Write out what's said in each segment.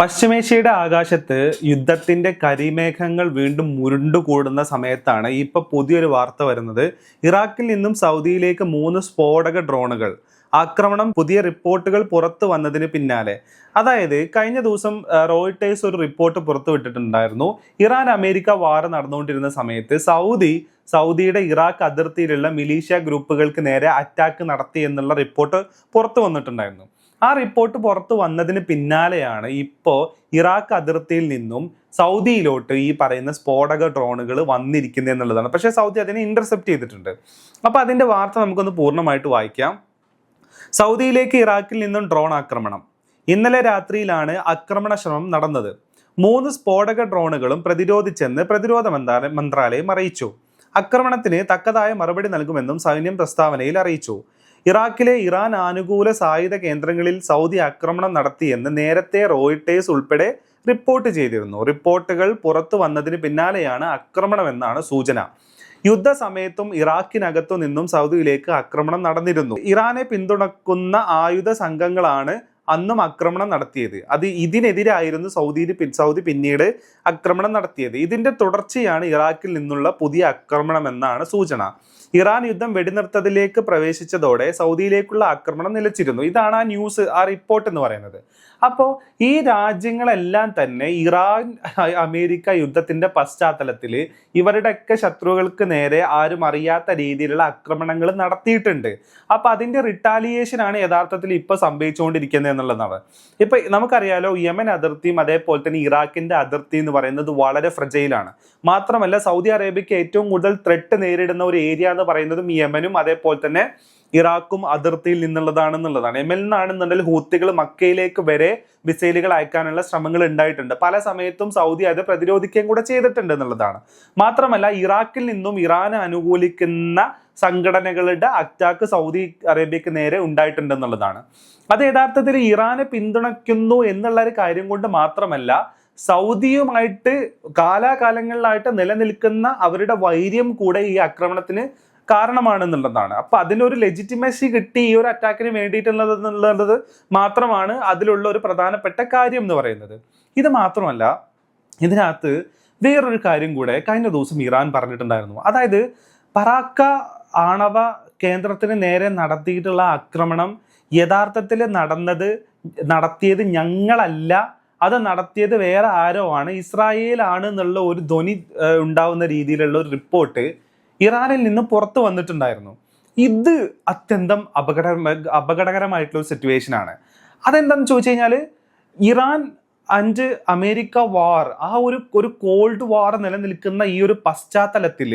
പശ്ചിമേഷ്യയുടെ ആകാശത്ത് യുദ്ധത്തിന്റെ കരിമേഘങ്ങൾ വീണ്ടും മുരുണ്ടുകൂടുന്ന സമയത്താണ് ഇപ്പൊ പുതിയൊരു വാർത്ത വരുന്നത്. ഇറാഖിൽ നിന്നും സൗദിയിലേക്ക് 3 സ്ഫോടക ഡ്രോണുകൾ ആക്രമണം. പുതിയ റിപ്പോർട്ടുകൾ പുറത്തു വന്നതിന് പിന്നാലെ, അതായത് കഴിഞ്ഞ ദിവസം റോയിട്ടേഴ്സ് ഒരു റിപ്പോർട്ട് പുറത്തുവിട്ടിട്ടുണ്ടായിരുന്നു. ഇറാൻ അമേരിക്ക വാർ നടന്നുകൊണ്ടിരുന്ന സമയത്ത് സൗദിയുടെ ഇറാഖ് അതിർത്തിയിലുള്ള മിലീഷ്യ ഗ്രൂപ്പുകൾക്ക് നേരെ അറ്റാക്ക് നടത്തി എന്നുള്ള റിപ്പോർട്ട് പുറത്തു വന്നിട്ടുണ്ടായിരുന്നു. ആ റിപ്പോർട്ട് പുറത്തു വന്നതിന് പിന്നാലെയാണ് ഇപ്പോൾ ഇറാഖ് അതിർത്തിയിൽ നിന്നും സൗദിയിലോട്ട് ഈ പറയുന്ന സ്ഫോടക ഡ്രോണുകൾ വന്നിരിക്കുന്നത് എന്നുള്ളതാണ്. പക്ഷേ സൗദി അതിനെ ഇന്റർസെപ്റ്റ് ചെയ്തിട്ടുണ്ട്. അപ്പോൾ അതിന്റെ വാർത്ത നമുക്കൊന്ന് പൂർണ്ണമായിട്ട് വായിക്കാം. സൗദിയിലേക്ക് ഇറാഖിൽ നിന്നും ഡ്രോൺ ആക്രമണം. ഇന്നലെ രാത്രിയിലാണ് ആക്രമണ ശ്രമം നടന്നത്. 3 സ്ഫോടക ഡ്രോണുകളും പ്രതിരോധിച്ചെന്ന് പ്രതിരോധ മന്ത്രാലയം അറിയിച്ചു. ആക്രമണത്തിന് തക്കതായ മറുപടി നൽകുമെന്നും സൈന്യം പ്രസ്താവനയിൽ അറിയിച്ചു. ഇറാഖിലെ ഇറാൻ അനുകൂല സായുധ കേന്ദ്രങ്ങളിൽ സൗദി ആക്രമണം നടത്തിയെന്ന് നേരത്തെ റോയിട്ടേഴ്സ് ഉൾപ്പെടെ റിപ്പോർട്ട് ചെയ്തിരുന്നു. റിപ്പോർട്ടുകൾ പുറത്തു വന്നതിന് പിന്നാലെയാണ് ആക്രമണമെന്നാണ് സൂചന. യുദ്ധസമയത്തും ഇറാഖിനകത്തു നിന്നും സൗദിയിലേക്ക് ആക്രമണം നടന്നിരുന്നു. ഇറാനെ പിന്തുണക്കുന്ന ആയുധ സംഘങ്ങളാണ് അന്നും ആക്രമണം നടത്തിയത്. ഇതിനെതിരായിരുന്നു സൗദി പിന്നീട് ആക്രമണം നടത്തിയത്. ഇതിന്റെ തുടർച്ചയാണ് ഇറാഖിൽ നിന്നുള്ള പുതിയ ആക്രമണം എന്നാണ് സൂചന. ഇറാൻ യുദ്ധം വെടിനിർത്തലിലേക്ക് പ്രവേശിച്ചതോടെ സൗദിയിലേക്കുള്ള ആക്രമണം നിലച്ചിരുന്നു. ഇതാണ് ആ ന്യൂസ്, ആ റിപ്പോർട്ട് എന്ന് പറയുന്നത്. അപ്പോൾ ഈ രാജ്യങ്ങളെല്ലാം തന്നെ ഇറാൻ അമേരിക്ക യുദ്ധത്തിന്റെ പശ്ചാത്തലത്തിൽ ഇവരുടെയൊക്കെ ശത്രുക്കൾക്ക് നേരെ ആരും അറിയാത്ത രീതിയിലുള്ള ആക്രമണങ്ങൾ നടത്തിയിട്ടുണ്ട്. അപ്പൊ അതിന്റെ റിട്ടാലിയേഷൻ ആണ് യഥാർത്ഥത്തിൽ ഇപ്പൊ സംഭവിച്ചുകൊണ്ടിരിക്കുന്നത് എന്നുള്ളതാണ്. ഇപ്പൊ നമുക്കറിയാലോ, യമൻ അതിർത്തിയും അതേപോലെ തന്നെ ഇറാഖിന്റെ അതിർത്തി എന്ന് പറയുന്നത് വളരെ ഫ്രജൈലാണ്. മാത്രമല്ല, സൗദി അറേബ്യക്ക് ഏറ്റവും കൂടുതൽ ത്രെട്ട് നേരിടുന്ന ഒരു ഏരിയ എന്ന് പറയുന്നതും യമനും അതേപോലെ തന്നെ ഇറാഖും അതിർത്തിയിൽ നിന്നുള്ളതാണെന്നുള്ളതാണ്. യമനിൽ നിന്നാണെന്നുണ്ടെങ്കിൽ ഹൂത്തികൾ മക്കയിലേക്ക് വരെ മിസൈലുകൾ അയക്കാനുള്ള ശ്രമങ്ങൾ ഉണ്ടായിട്ടുണ്ട്. പല സമയത്തും സൗദി അത് പ്രതിരോധിക്കുകയും കൂടെ ചെയ്തിട്ടുണ്ട് എന്നുള്ളതാണ്. മാത്രമല്ല, ഇറാഖിൽ നിന്നും ഇറാനെ അനുകൂലിക്കുന്ന സംഘടനകളുടെ അറ്റാക്ക് സൗദി അറേബ്യക്ക് നേരെ ഉണ്ടായിട്ടുണ്ട് എന്നുള്ളതാണ്. അത് യഥാർത്ഥത്തിൽ ഇറാനെ പിന്തുണയ്ക്കുന്നു എന്നുള്ള ഒരു കാര്യം കൊണ്ട് മാത്രമല്ല, സൗദിയുമായിട്ട് കാലാകാലങ്ങളിലായിട്ട് നിലനിൽക്കുന്ന അവരുടെ വൈര്യം കൂടെ ഈ ആക്രമണത്തിന് കാരണമാണെന്നുള്ളതാണ്. അപ്പൊ അതിനൊരു ലെജിറ്റിമസി കിട്ടി ഈ ഒരു അറ്റാക്കിന് വേണ്ടിയിട്ടുള്ളത് മാത്രമാണ് അതിലുള്ള ഒരു പ്രധാനപ്പെട്ട കാര്യം എന്ന് പറയുന്നത്. ഇത് മാത്രമല്ല, ഇതിനകത്ത് വേറൊരു കാര്യം കൂടെ കഴിഞ്ഞ ദിവസം ഇറാൻ പറഞ്ഞിട്ടുണ്ടായിരുന്നു. അതായത്, പറാക്ക ആണവ കേന്ദ്രത്തിന് നേരെ നടത്തിയിട്ടുള്ള ആക്രമണം യഥാർത്ഥത്തിൽ നടത്തിയത് ഞങ്ങളല്ല, അത് നടത്തിയത് വേറെ ആരോ ആണ്, ഇസ്രായേലാണ് എന്നുള്ള ഒരു ധ്വനി ഉണ്ടാവുന്ന രീതിയിലുള്ള ഒരു റിപ്പോർട്ട് ഇറാനിൽ നിന്ന് പുറത്തു വന്നിട്ടുണ്ടായിരുന്നു. ഇത് അത്യന്തം അപകടകരമായിട്ടുള്ള ഒരു സിറ്റുവേഷൻ ആണ്. അതെന്താണെന്ന് ചോദിച്ചു കഴിഞ്ഞാൽ, ഇറാൻ ആൻഡ് അമേരിക്ക വാർ, ആ ഒരു കോൾഡ് വാർ നിലനിൽക്കുന്ന ഈ ഒരു പശ്ചാത്തലത്തിൽ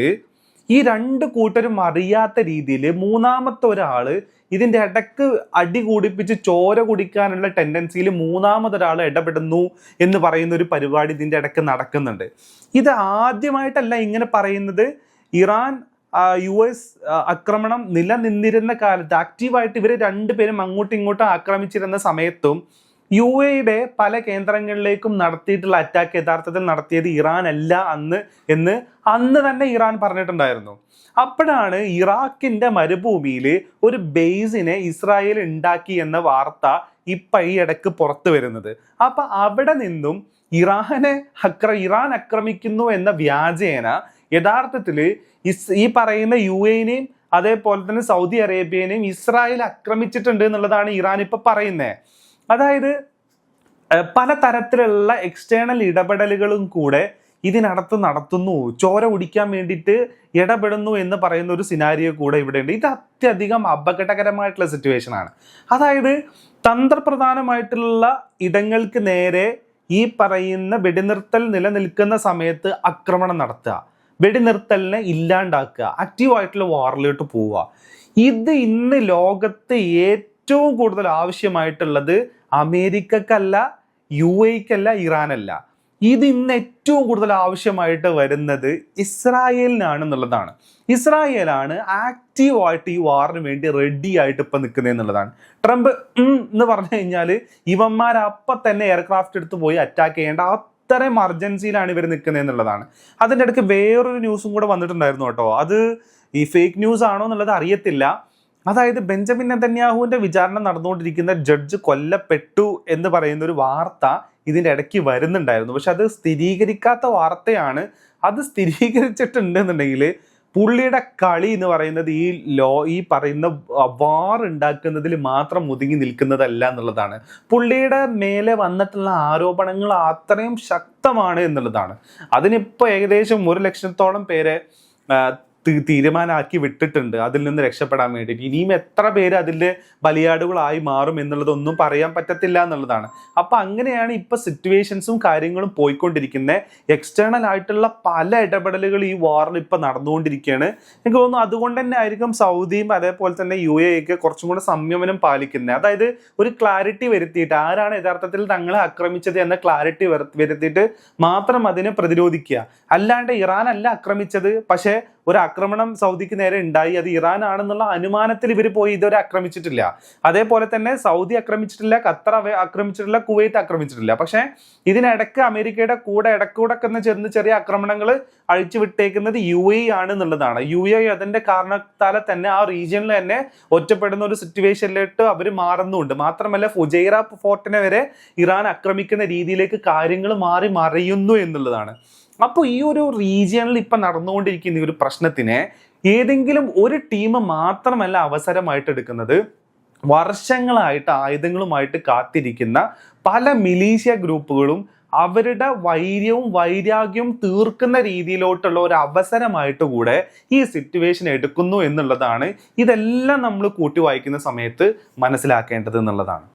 ഈ 2 കൂട്ടരും അറിയാത്ത രീതിയിൽ മൂന്നാമത്തെ ഒരാള് ഇതിന്റെ ഇടക്ക് അടി കൂടിപ്പിച്ച് ചോര കുടിക്കാനുള്ള ടെൻഡൻസിയിൽ മൂന്നാമതൊരാൾ ഇടപെടുന്നു എന്ന് പറയുന്ന ഒരു പരിപാടി ഇതിന്റെ ഇടക്ക് നടക്കുന്നുണ്ട്. ഇത് ആദ്യമായിട്ടല്ല ഇങ്ങനെ പറയുന്നത്. ഇറാൻ US ആക്രമണം നിലനിന്നിരുന്ന കാലത്ത് ആക്റ്റീവായിട്ട് ഇവർ 2 പേരും അങ്ങോട്ടും ഇങ്ങോട്ടും ആക്രമിച്ചിരുന്ന സമയത്തും UAEയുടെ പല കേന്ദ്രങ്ങളിലേക്കും നടത്തിയിട്ടുള്ള അറ്റാക്ക് യഥാർത്ഥത്തിൽ നടത്തിയത് ഇറാൻ അല്ല അന്ന് തന്നെ ഇറാൻ പറഞ്ഞിട്ടുണ്ടായിരുന്നു. അപ്പോഴാണ് ഇറാഖിന്റെ മരുഭൂമിയിൽ ഒരു ബേസിനെ ഇസ്രായേൽ ഉണ്ടാക്കി എന്ന വാർത്ത ഇപ്പൊ ഈ ഇടക്ക് പുറത്തു വരുന്നത്. അപ്പൊ അവിടെ നിന്നും ഇറാൻ ആക്രമിക്കുന്നു എന്ന വ്യാജേന യഥാർത്ഥത്തിൽ ഈ പറയുന്ന UAEനെയും അതേപോലെ തന്നെ സൗദി അറേബ്യനെയും ഇസ്രായേൽ ആക്രമിച്ചിട്ടുണ്ട് എന്നുള്ളതാണ് ഇറാൻ ഇപ്പൊ പറയുന്നത്. അതായത്, പല തരത്തിലുള്ള എക്സ്റ്റേണൽ ഇടപെടലുകളും കൂടെ ഇതിനകത്ത് നടത്തുന്നു, ചോര കുടിക്കാൻ വേണ്ടിയിട്ട് ഇടപെടുന്നു എന്ന് പറയുന്ന ഒരു സിനാരിയോ കൂടെ ഇവിടെ ഉണ്ട്. ഇത് അത്യധികം അപകടകരമായിട്ടുള്ള സിറ്റുവേഷൻ ആണ്. അതായത്, തന്ത്രപ്രധാനമായിട്ടുള്ള ഇടങ്ങൾക്ക് നേരെ ഈ പറയുന്ന വെടിനിർത്തൽ നിലനിൽക്കുന്ന സമയത്ത് ആക്രമണം നടത്തുക, വെടിനിർത്തലിനെ ഇല്ലാണ്ടാക്കുക, ആക്റ്റീവായിട്ടുള്ള വാറിലോട്ട് പോവുക. ഇത് ഇന്ന് ലോകത്ത് ഏറ്റവും കൂടുതൽ ആവശ്യമായിട്ടുള്ളത് അമേരിക്കക്കല്ല, UAEക്കല്ല, ഇറാനല്ല. ഇത് ഇന്ന് ഏറ്റവും കൂടുതൽ ആവശ്യമായിട്ട് വരുന്നത് ഇസ്രായേലിനാണെന്നുള്ളതാണ്. ഇസ്രായേലാണ് ആക്റ്റീവായിട്ട് ഈ വാറിന് വേണ്ടി റെഡി ആയിട്ട് ഇപ്പം നിൽക്കുന്നത് എന്നുള്ളതാണ്. ട്രംപ് എന്ന് പറഞ്ഞു കഴിഞ്ഞാൽ ഇവന്മാരപ്പം തന്നെ എയർക്രാഫ്റ്റ് എടുത്ത് പോയി അറ്റാക്ക് ചെയ്യേണ്ട അത്രയും അർജൻസിയിലാണ് ഇവർ നിൽക്കുന്നത് എന്നുള്ളതാണ്. അതിൻ്റെ ഇടയ്ക്ക് വേറൊരു ന്യൂസും കൂടെ വന്നിട്ടുണ്ടായിരുന്നു കേട്ടോ. അത് ഈ ഫേക്ക് ന്യൂസ് ആണോ എന്നുള്ളത് അറിയത്തില്ല. അതായത് ബെഞ്ചമിൻ നെതന്യാഹുവിന്റെ വിചാരണ നടന്നുകൊണ്ടിരിക്കുന്ന ജഡ്ജ് കൊല്ലപ്പെട്ടു എന്ന് പറയുന്ന ഒരു വാർത്ത ഇതിൻ്റെ ഇടയ്ക്ക് വരുന്നുണ്ടായിരുന്നു. പക്ഷെ അത് സ്ഥിരീകരിക്കാത്ത വാർത്തയാണ്. അത് സ്ഥിരീകരിച്ചിട്ടുണ്ടെന്നുണ്ടെങ്കിൽ പുള്ളിയുടെ കളി എന്ന് പറയുന്നത് ഈ പറയുന്ന വാർ ഉണ്ടാക്കുന്നതിൽ മാത്രം ഒതുങ്ങി നിൽക്കുന്നതല്ല എന്നുള്ളതാണ്. പുള്ളിയുടെ മേലെ വന്നിട്ടുള്ള ആരോപണങ്ങൾ അത്രയും ശക്തമാണ് എന്നുള്ളതാണ്. അതിനിപ്പോൾ ഏകദേശം 1 ലക്ഷത്തോളം പേരെ തീരുമാനമാക്കി വിട്ടിട്ടുണ്ട് അതിൽ നിന്ന് രക്ഷപ്പെടാൻ വേണ്ടിയിട്ട്. ഇനിയും എത്ര പേര് അതിൻ്റെ ബലിയാടുകളായി മാറും എന്നുള്ളതൊന്നും പറയാൻ പറ്റത്തില്ല എന്നുള്ളതാണ്. അപ്പം അങ്ങനെയാണ് ഇപ്പം സിറ്റുവേഷൻസും കാര്യങ്ങളും പോയിക്കൊണ്ടിരിക്കുന്നത്. എക്സ്റ്റേണൽ ആയിട്ടുള്ള പല ഇടപെടലുകൾ ഈ വാറിൽ ഇപ്പം നടന്നുകൊണ്ടിരിക്കുകയാണ്. എനിക്ക് തോന്നുന്നു അതുകൊണ്ട് തന്നെ ആയിരിക്കും സൗദിയും അതേപോലെ തന്നെ UAE ഒക്കെ കുറച്ചും കൂടെ സംയമനം പാലിക്കുന്നത്. അതായത് ഒരു ക്ലാരിറ്റി വരുത്തിയിട്ട് ആരാണ് യഥാർത്ഥത്തിൽ തങ്ങളെ ആക്രമിച്ചത് എന്ന ക്ലാരിറ്റി വരുത്തിയിട്ട് മാത്രം അതിനെ പ്രതിരോധിക്കുക. അല്ലാണ്ട് ഇറാൻ അല്ല ആക്രമിച്ചത്, പക്ഷേ ഒരു ആക്രമണം സൗദിക്ക് നേരെ ഉണ്ടായി, അത് ഇറാൻ ആണെന്നുള്ള അനുമാനത്തിൽ ഇവർ പോയി ഇതുവരെ ആക്രമിച്ചിട്ടില്ല. അതേപോലെ തന്നെ സൗദി ആക്രമിച്ചിട്ടില്ല, ഖത്തർ ആക്രമിച്ചിട്ടില്ല, കുവൈറ്റ് ആക്രമിച്ചിട്ടില്ല. പക്ഷേ ഇതിനിടയ്ക്ക് അമേരിക്കയുടെ കൂടെ ഇടക്കൂടക്കെന്ന് ചെന്ന് ചെറിയ ആക്രമണങ്ങൾ അഴിച്ചു വിട്ടേക്കുന്നത് UAE ആണ് എന്നുള്ളതാണ്. UAE അതിന്റെ കാരണത്താലെ തന്നെ ആ റീജിയനിൽ തന്നെ ഒറ്റപ്പെടുന്ന ഒരു സിറ്റുവേഷനിലേക്ക് അവർ മാറുന്നുണ്ട്. മാത്രമല്ല ഫുജൈറ ഫോർട്ടിനെ വരെ ഇറാൻ ആക്രമിക്കുന്ന രീതിയിലേക്ക് കാര്യങ്ങൾ മാറി മറിയുന്നു എന്നുള്ളതാണ്. അപ്പോൾ ഈ ഒരു റീജിയനിൽ ഇപ്പം നടന്നുകൊണ്ടിരിക്കുന്ന ഈ ഒരു പ്രശ്നത്തിനെ ഏതെങ്കിലും ഒരു ടീം മാത്രമല്ല അവസരമായിട്ട് എടുക്കുന്നത്. വർഷങ്ങളായിട്ട് ആയുധങ്ങളുമായിട്ട് കാത്തിരിക്കുന്ന പല മിലീഷ്യ ഗ്രൂപ്പുകളും അവരുടെ വൈരാഗ്യവും തീർക്കുന്ന രീതിയിലോട്ടുള്ള ഒരു അവസരമായിട്ട് കൂടെ ഈ സിറ്റുവേഷൻ എടുക്കുന്നു എന്നുള്ളതാണ് ഇതെല്ലാം നമ്മൾ കൂട്ടി വായിക്കുന്ന സമയത്ത് മനസ്സിലാക്കേണ്ടത് എന്നുള്ളതാണ്.